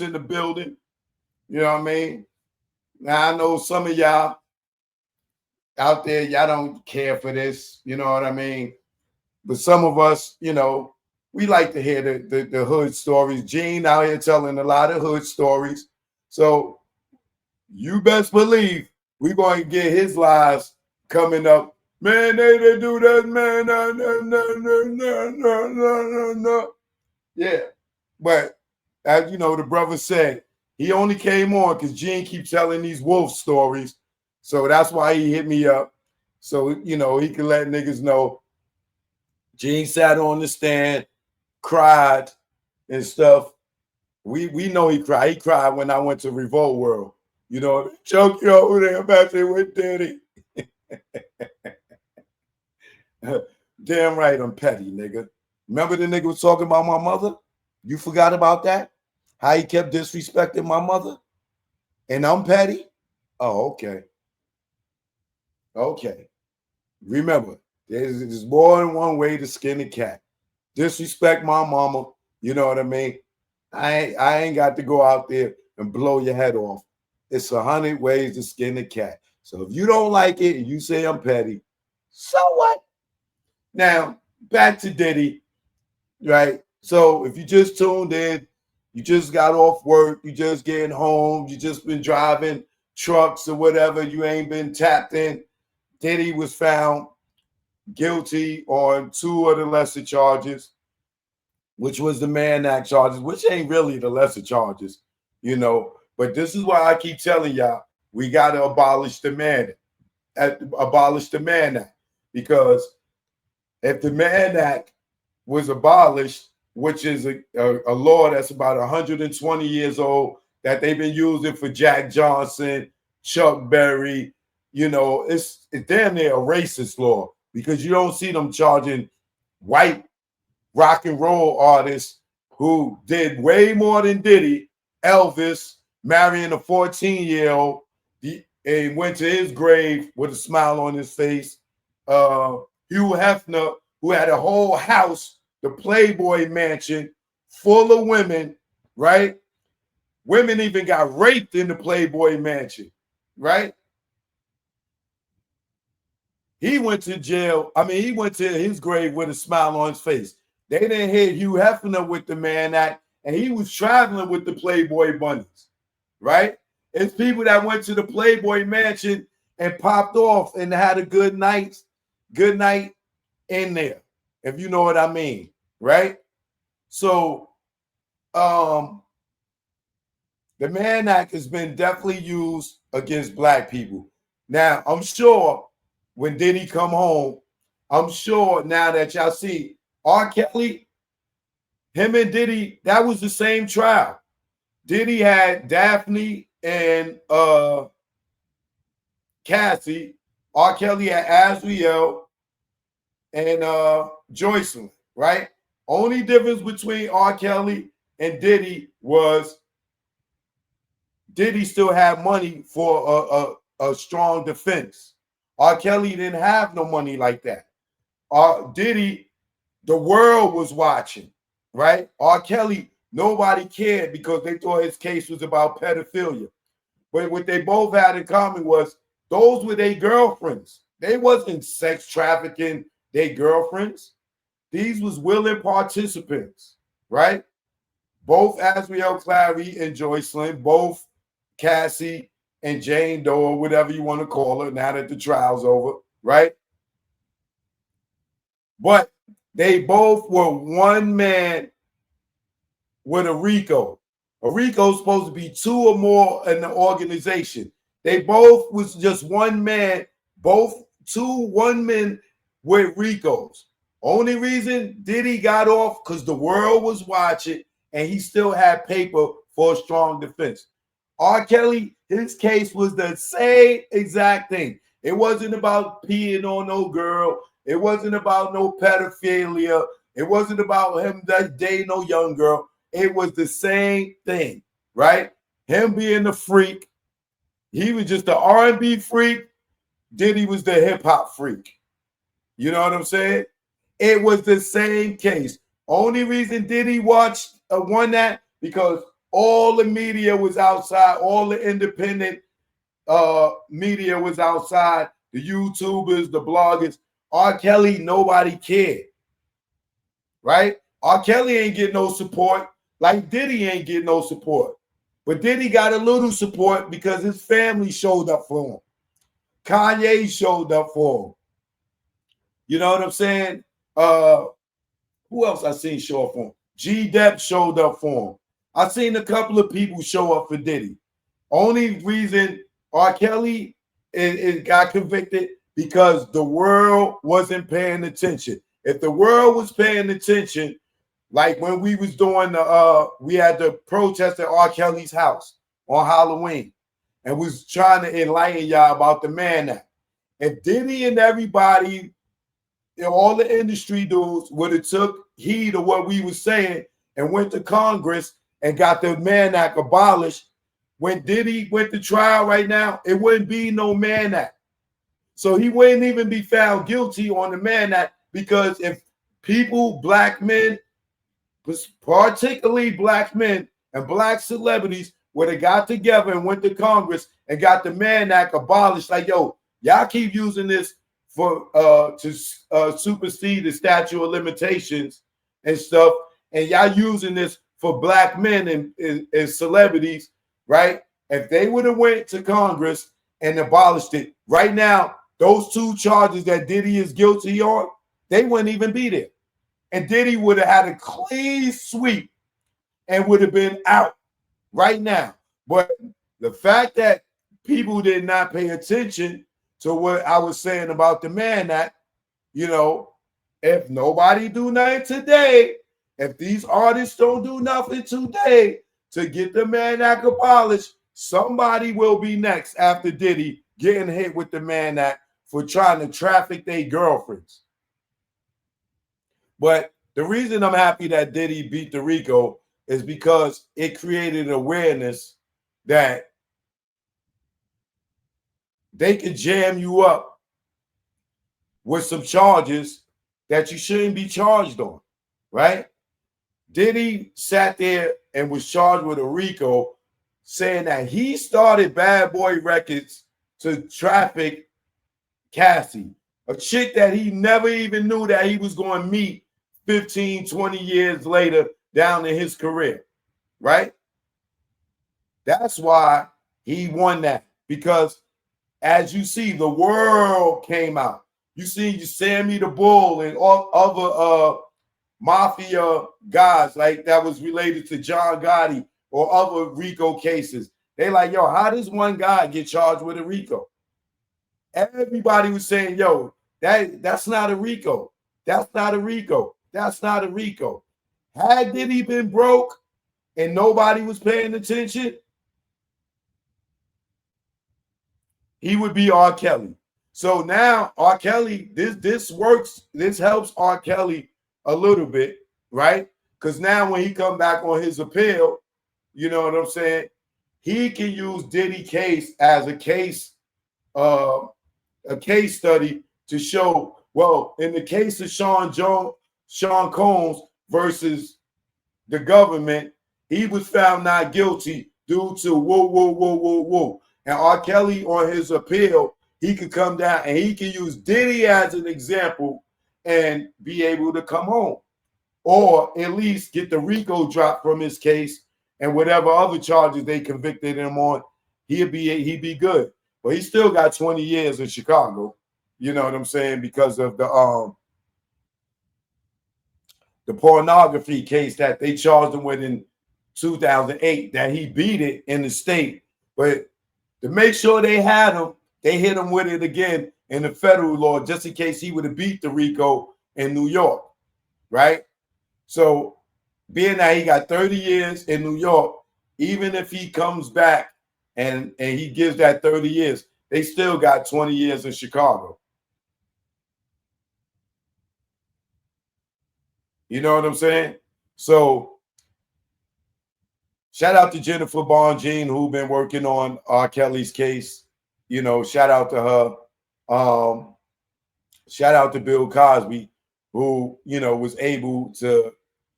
in the building. You know what I mean? Now I know some of y'all out there, y'all don't care for this. You know what I mean? But some of us, you know, we like to hear the hood stories. Gene out here telling a lot of hood stories. So you best believe we're going to get his lies coming up. Man, they do that, man. No. Yeah. But as you know, the brother said, he only came on because Gene keeps telling these wolf stories. So that's why he hit me up. So, you know, he can let niggas know. Gene sat on the stand, cried and stuff. We know he cried. He cried when I went to Revolt World. You know, choke you over there messing with Diddy. Damn right, I'm petty, nigga. Remember the nigga was talking about my mother? You forgot about that? How he kept disrespecting my mother? And I'm petty? Oh, okay. Okay. Remember, there's more than one way to skin a cat. Disrespect my mama, you know what I mean? I ain't got to go out there and blow your head off. It's 100 ways to skin a cat. So if you don't like it and you say I'm petty, so what? Now, back to Diddy, right? So if you just tuned in, you just got off work, you just getting home, you just been driving trucks or whatever, you ain't been tapped in. Diddy was found guilty on 2 of the lesser charges, which was the Mann Act charges, which ain't really the lesser charges, you know. But this is why I keep telling y'all, we got to abolish the Mann Act. Because if the Mann Act was abolished, which is a law that's about 120 years old, that they've been using for Jack Johnson, Chuck Berry, you know, it's damn near a racist law because you don't see them charging white rock and roll artists who did way more than Diddy, Elvis, marrying a 14-year-old, and went to his grave with a smile on his face. Hugh Hefner, who had a whole house, the Playboy Mansion, full of women, right? Women even got raped in the Playboy Mansion, right? He went to jail. I mean, he went to his grave with a smile on his face. They didn't hit Hugh Hefner with the Mann Act, and he was traveling with the Playboy bunnies, right? It's people that went to the Playboy Mansion and popped off and had a good night in there, if you know what I mean, right? So, the Mann Act has been definitely used against black people. Now, I'm sure when Diddy come home, I'm sure now that y'all see R. Kelly, him and Diddy, that was the same trial. Diddy had Daphne and Cassie. R. Kelly had Azriel and Joycelyn, right? Only difference between R. Kelly and Diddy was Diddy still had money for a strong defense. R. Kelly didn't have no money like that. Diddy, the world was watching, right? R. Kelly, nobody cared because they thought his case was about pedophilia. But what they both had in common was those were their girlfriends. They wasn't sex trafficking their girlfriends. These was willing participants, right? Both Azriel Clary and Joycelyn, both Cassie and Jane Doe, or whatever you want to call her, now that the trial's over, right? But they both were one man with a RICO. A RICO is supposed to be 2 or more in the organization. They both was just one man, both 1 men with RICOs. Only reason Diddy got off because the world was watching and he still had paper for a strong defense. R. Kelly, his case was the same exact thing. It wasn't about peeing on no girl. It wasn't about no pedophilia. It wasn't about him that day no young girl. It was the same thing, right? Him being the freak. He was just the R&B freak. Diddy was the hip-hop freak. You know what I'm saying? It was the same case. Only reason Diddy won that because All the media was outside. All the independent media was outside. The YouTubers, the bloggers. R. Kelly, nobody cared. Right? R. Kelly ain't getting no support. Like Diddy ain't getting no support. But Diddy got a little support because his family showed up for him. Kanye showed up for him. You know what I'm saying? Who else I seen show up for him? G-Dep showed up for him. I seen a couple of people show up for Diddy. Only reason R. Kelly got convicted because the world wasn't paying attention. If the world was paying attention, like when we was doing we had the protest at R. Kelly's house on Halloween, and was trying to enlighten y'all about the Mann Act. If Diddy and everybody, all the industry dudes would have took heed of what we were saying and went to Congress and got the Mann Act abolished, when Diddy went to trial right now, it wouldn't be no Mann Act. So he wouldn't even be found guilty on the Mann Act, because if people, black men, particularly black men and black celebrities, would have got together and went to Congress and got the Mann Act abolished, like, yo, y'all keep using this for to supersede the statute of limitations and stuff, and y'all using this for black men and celebrities, right? If they would have went to Congress and abolished it right now, those two charges that Diddy is guilty on, they wouldn't even be there. And Diddy would have had a clean sweep and would have been out right now. But the fact that people did not pay attention to what I was saying about the Mann Act, you know, if nobody do nothing today, if these artists don't do nothing today to get the Mann Act abolished, somebody will be next after Diddy getting hit with the Mann Act for trying to traffic their girlfriends. But the reason I'm happy that Diddy beat the RICO is because it created awareness that they could jam you up with some charges that you shouldn't be charged on, right? Diddy sat there and was charged with a RICO, saying that he started Bad Boy Records to traffic Cassie, a chick that he never even knew that he was going to meet 15, 20 years later down in his career, right? That's why he won that, because as you see, the world came out. You see Sammy the Bull and all other mafia guys like that was related to John Gotti or other RICO cases. They like, yo, how does one guy get charged with a RICO? Everybody was saying, yo, that's not a RICO. That's not a RICO. That's not a RICO. Had Diddy been broke and nobody was paying attention, he would be R. Kelly. So now R. Kelly, this works, this helps R. Kelly a little bit, right? Because now when he come back on his appeal, you know what I'm saying, he can use Diddy case as a case study to show, well, in the case of Sean Combs versus the government, he was found not guilty due to whoa. And R. Kelly on his appeal, he could come down and he can use Diddy as an example and be able to come home, or at least get the RICO drop from his case, and whatever other charges they convicted him on, he'd be good. But he still got 20 years in Chicago. You know what I'm saying? Because of the pornography case that they charged him with in 2008, that he beat it in the state. But to make sure they had him, they hit him with it again in the federal law, just in case he would have beat the RICO in New York, right? So being that he got 30 years in New York, even if he comes back and he gives that 30 years, they still got 20 years in Chicago. You know what I'm saying? So shout out to Jennifer Bonjean, who been working on R. Kelly's case. You know, shout out to her. Shout out to Bill Cosby, who, you know, was able to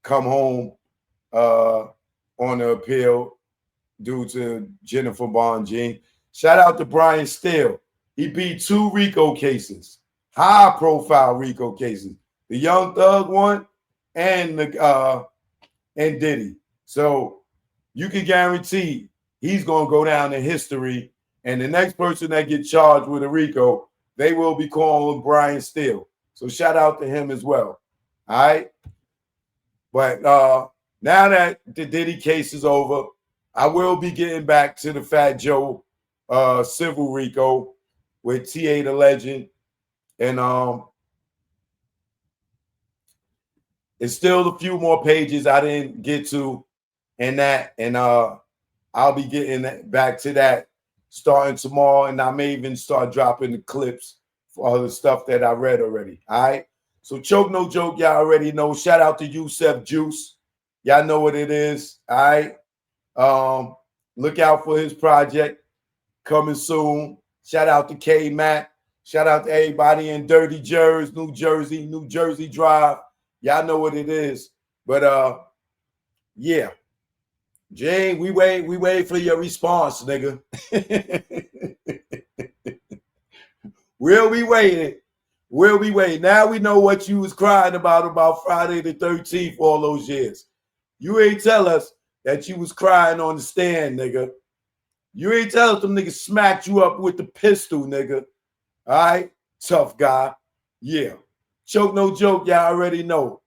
come home on the appeal due to Jennifer Bonjean. Shout out to Brian Steele. He beat 2 RICO cases, high-profile RICO cases. The Young Thug one and and Diddy. So you can guarantee he's going to go down in history. And the next person that gets charged with a RICO, they will be calling Brian Steele. So shout out to him as well. All right. But now that the Diddy case is over, I will be getting back to the Fat Joe civil RICO with TA the Legend. And it's still a few more pages I didn't get to in that. And I'll be getting back to that starting tomorrow. And I may even start dropping the clips for other stuff that I read already. All right. So Choke No Joke, y'all already know. Shout out to Yusef Juice. Y'all know what it is. All right. Look out for his project coming soon. Shout out to K Mac. Shout out to everybody in Dirty Jersey, New Jersey Drive. Y'all know what it is. But yeah. Jane, we wait for your response, nigga. We'll be waiting. We'll be waiting. Now we know what you was crying about Friday the 13th all those years. You ain't tell us that you was crying on the stand, nigga. You ain't tell us them niggas smacked you up with the pistol, nigga. All right? Tough guy. Yeah. Choke No Joke, y'all already know.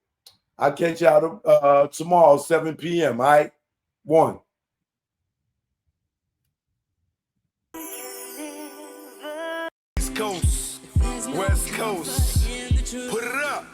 I'll catch y'all tomorrow, 7 p.m., all right? 1. East Coast, West Coast, put it up.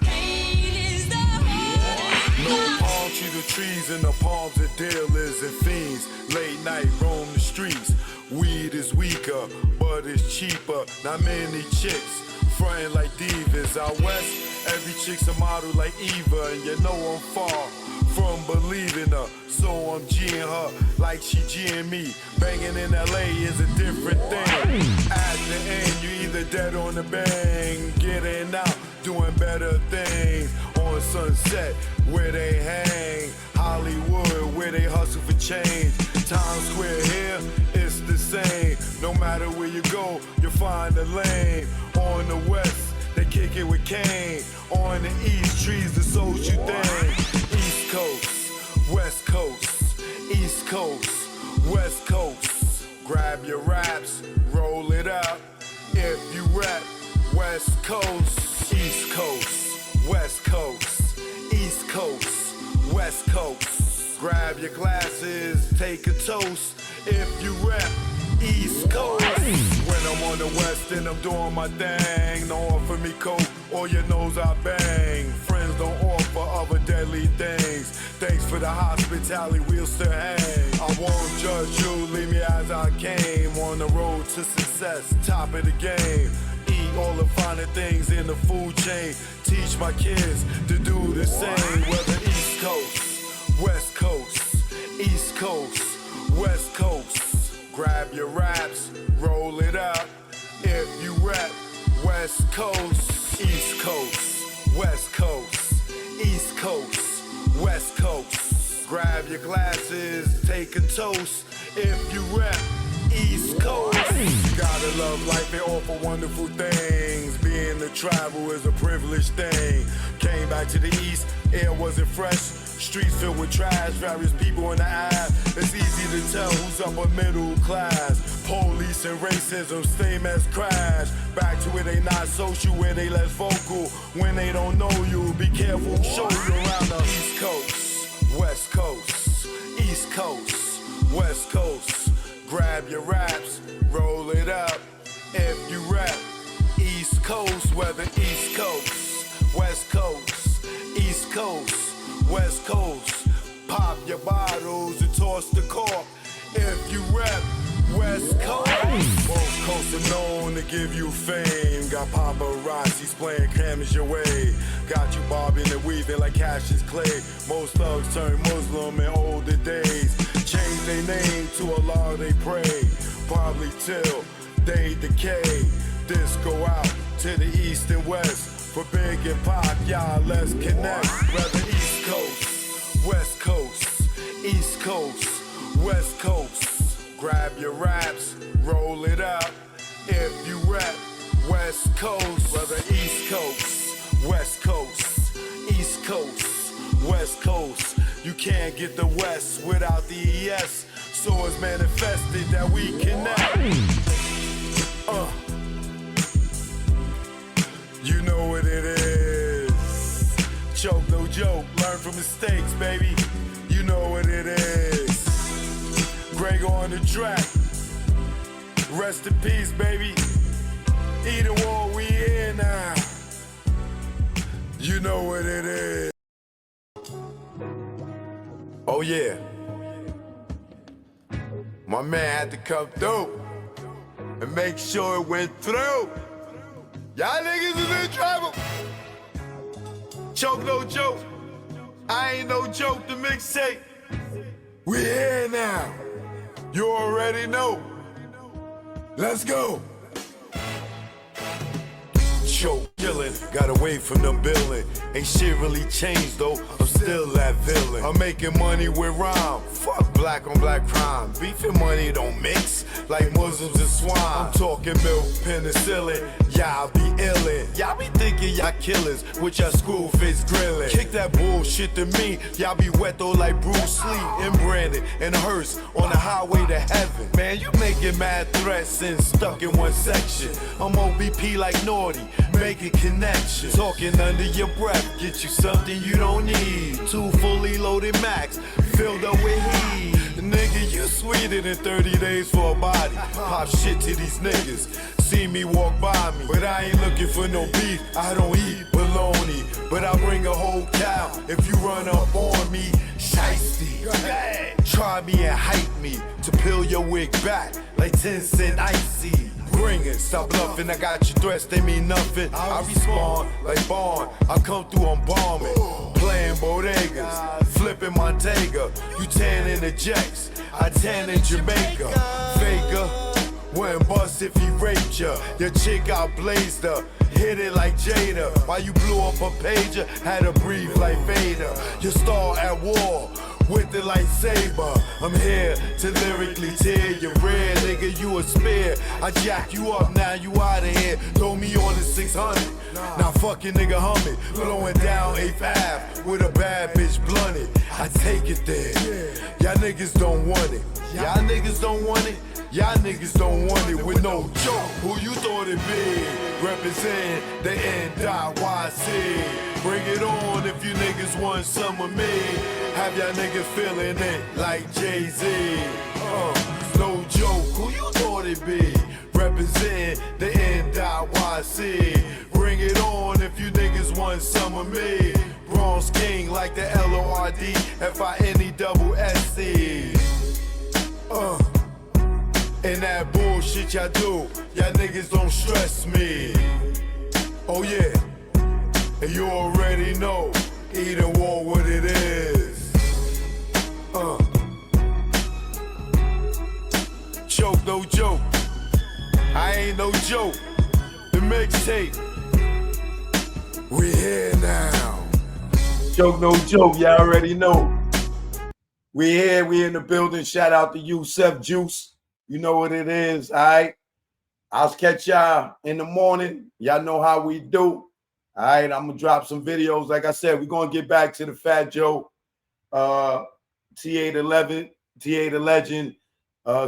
No palm tree, the trees and the palms of dealers and fiends. Late night roam the streets. Weed is weaker, but it's cheaper. Not many chicks frontin' like divas. Out west, every chick's a model like Eva, and you know I'm far from believing her. So I'm G'ing her like she G'ing me. Banging in LA is a different thing. At the end, you either dead on the bang, getting out, doing better things. On Sunset, where they hang. Hollywood, where they hustle for change. Times Square here, it's the same. No matter where you go, you'll find a lane. On the west, they kick it with Kane. On the east, trees, the social thing. East Coast, West Coast, East Coast, West Coast. Grab your raps, roll it up. If you rap, West Coast, East Coast, West Coast, East Coast, West Coast. Grab your glasses, take a toast. If you rap, East Coast. When I'm on the west and I'm doing my thing, don't offer me coke or your nose I bang. Friends don't offer other deadly things. Thanks for the hospitality, we'll still hang. I won't judge you, leave me as I came. On the road to success, top of the game. Eat all the finer things in the food chain. Teach my kids to do the same. Whether East Coast, West Coast, East Coast, West Coast. Grab your raps, roll it up. If you rap, West Coast, East Coast, West Coast, East Coast, West Coast. Grab your glasses, take a toast. If you rap, East Coast. Gotta love life and offer wonderful things. Being to travel is a privileged thing. Came back to the east, air wasn't fresh. Streets filled with trash, various people in the eye. It's easy to tell who's upper middle class. Police and racism, same as crash. Back to where they not social, where they less vocal. When they don't know you, be careful, show you around the East Coast, West Coast, East Coast, West Coast. Grab your raps, roll it up. If you rap, East Coast, whether East Coast, West Coast, East Coast, West Coast. Pop your bottles and toss the cork. If you rap, West Coast. Both coasts are known to give you fame. Got paparazzi's playing cameras your way. Got you bobbing and weaving like Cassius Clay. Most thugs turn Muslim in older days. Change their name to Allah they pray. Probably till they decay. This go out to the east and west. For Big and Pac, y'all let's connect. Whether East Coast, West Coast, East Coast, West Coast. Grab your raps, roll it up. If you rap West Coast, whether East Coast, West Coast, East Coast, West Coast. You can't get the West without the ES. So it's manifested that we connect. You know what it is. Choke, no joke. Learn from mistakes, baby. You know what it is. Greg on the track. Rest in peace, baby. Either war, we here now. You know what it is. Oh yeah. My man had to come through and make sure it went through. Y'all niggas is in trouble. Choke, no joke. I ain't no joke, the mixtape. We here now. You already know. Let's go. Choke, killing, got away from them billing. Ain't shit really changed though, I'm still that villain. I'm making money with rhyme, fuck black on black crime. Beef and money don't mix, like Muslims and swine. I'm talking milk, penicillin, y'all be illin'. Y'all be thinking y'all killers, with y'all school face grilling. Kick that bullshit to me, y'all be wet though like Bruce Lee. And Brandon and Hearst on the highway to heaven. Man, you making mad threats and stuck in one section. I'm OBP like Naughty, making connections. Talking under your breath, get you something you don't need. 2 fully loaded Macs, filled up with heat. Nigga, you sweeter than 30 days for a body. Pop shit to these niggas, see me walk by me. But I ain't looking for no beef, I don't eat bologna. But I bring a whole cow if you run up on me. Shiesty, try me and hype me to peel your wig back like 10 cent icy. Bring it, stop bluffing, I got your threats, they mean nothing. I respond like Bond, I come through, I'm bombing. Playing bodegas, flipping Montega. You tan in the Jacks, I tan in Jamaica. Faker, wouldn't bust if he raped ya. Your chick outblazed her, hit it like Jada. While you blew up a pager, had to breathe like Vader. Your star at war, with the lightsaber. I'm here to lyrically tear your red, nigga, you a spear. I jack you up, now you out of here. Throw me on the 600. Now fucking nigga humming, blowing down 8th Ave with a bad bitch blunted. I take it there. Y'all niggas don't want it. Y'all niggas don't want it. Y'all niggas don't want it with no joke. Who you thought it be? Represent the NYC. Bring it on if you niggas want some of me. Have y'all niggas feeling it like Jay-Z. No joke, who you thought it be? Represent the NYC. Bring it on if you niggas want some of me. Bronze King like the LORD-FINE-SC. And that bullshit y'all do, y'all niggas don't stress me. Oh yeah, and you already know, either war what it is. Choke, no joke, I ain't no joke. The mixtape, we here now. Choke, no joke, y'all already know. We here, we in the building. Shout out to you, Seth Juice. You know what it is, all right? I'll catch y'all in the morning. Y'all know how we do. All right, I'm going to drop some videos. Like I said, we're going to get back to the Fat Joe, T811, T8 the Legend,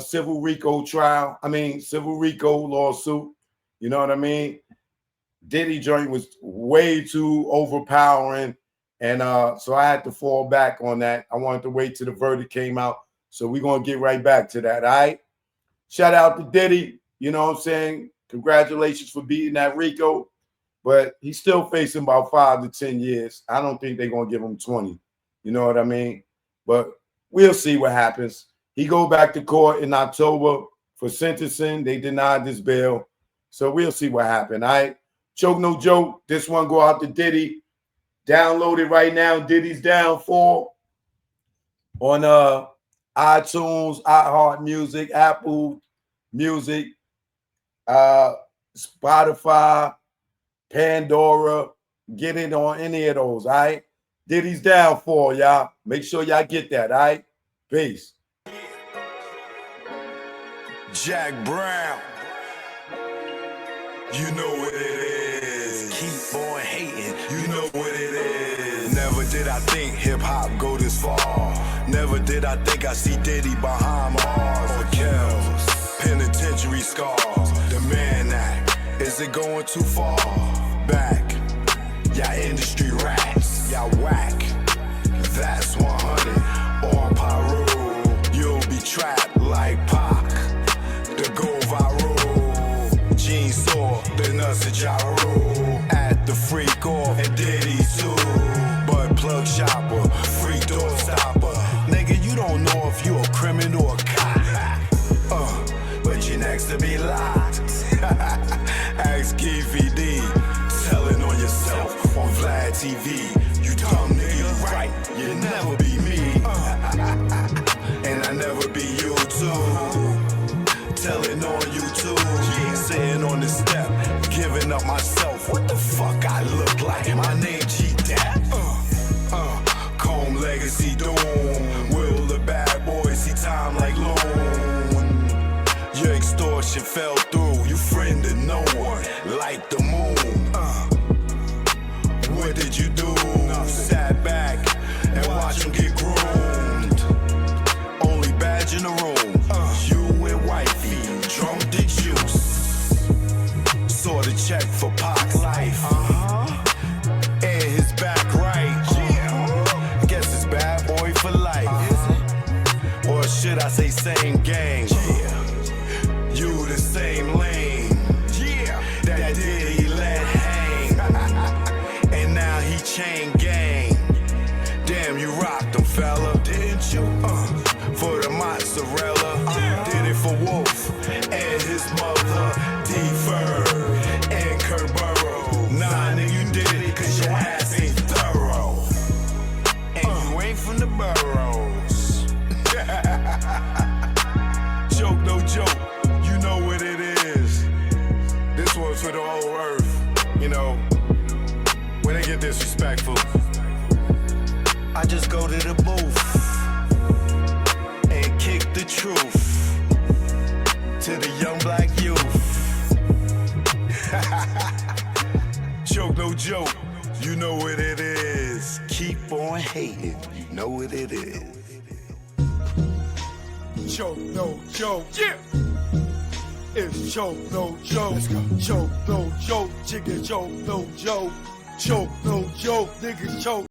civil RICO trial. Civil RICO lawsuit. You know what I mean? Diddy joint was way too overpowering. And so I had to fall back on that. I wanted to wait till the verdict came out. So we're going to get right back to that, all right? Shout out to Diddy, you know what I'm saying? Congratulations for beating that RICO. But he's still facing about 5 to 10 years. I don't think they're going to give him 20. You know what I mean? But we'll see what happens. He go back to court in October for sentencing. They denied this bail. So we'll see what happens, all right? Choke, no joke. This one go out to Diddy. Download it right now. Diddy's Downfall on iTunes, iHeart Music, Apple Music, Spotify, Pandora. Get it on any of those, all right? Diddy's Downfall, y'all. Make sure y'all get that, all right? Peace. Jack Brown, you know what it is. Keep on hating, you know what it is. Never did I think hip-hop go this far. Never did I think I'd see Diddy behind bars. Or Kells, penitentiary scars. The Mann Act, is it going too far? Back, y'all industry rats, y'all whack. That's 100 on Pyro. You'll be trapped like Pac. The go viral, Gene saw the nuts of gyro at the freak off and Diddy too. But plug shopper, freak door stopper. Nigga, you don't know if you a criminal or a cop. But you next to be locked. Ask KVD, telling on yourself on Vlad TV. You dumb nigga, you right, you never be me. And I never be you too. Telling on YouTube, sitting on the step, giving up myself. What the fuck I look like? My name G-Dap. Comb legacy doom. Will the bad boy see time like loan? Your extortion fell through. You friended no one like the moon. What did you do? Sat back and watch him get groomed. Only badge in the room. You and wifey drunk the juice. Saw the check for Pac's life. And his back right. Guess it's bad boy for life. Or should I say same gang? You the same lane. That Diddy let hang. And now he chain gang. Damn, you rocked him, fella. Didn't you? For the mozzarella. Did it for Wolf and his mother, D-Ferg and Kurt Burrow. Nah, nigga, you did it cause your ass ain't thorough. And you ain't from the boroughs. Joke, no joke, you know what it is. This one's for the whole earth, you know. When they get disrespectful, I just go to the booth and kick the truth to the young black youth. Joke, no joke, you know what it is. Keep on hating, you know what it is. Joke, no joke, yeah. It's joke, no joke. Let's go. Joke, no joke, chicken, joke, no joke. Joke, no joke, niggas choke.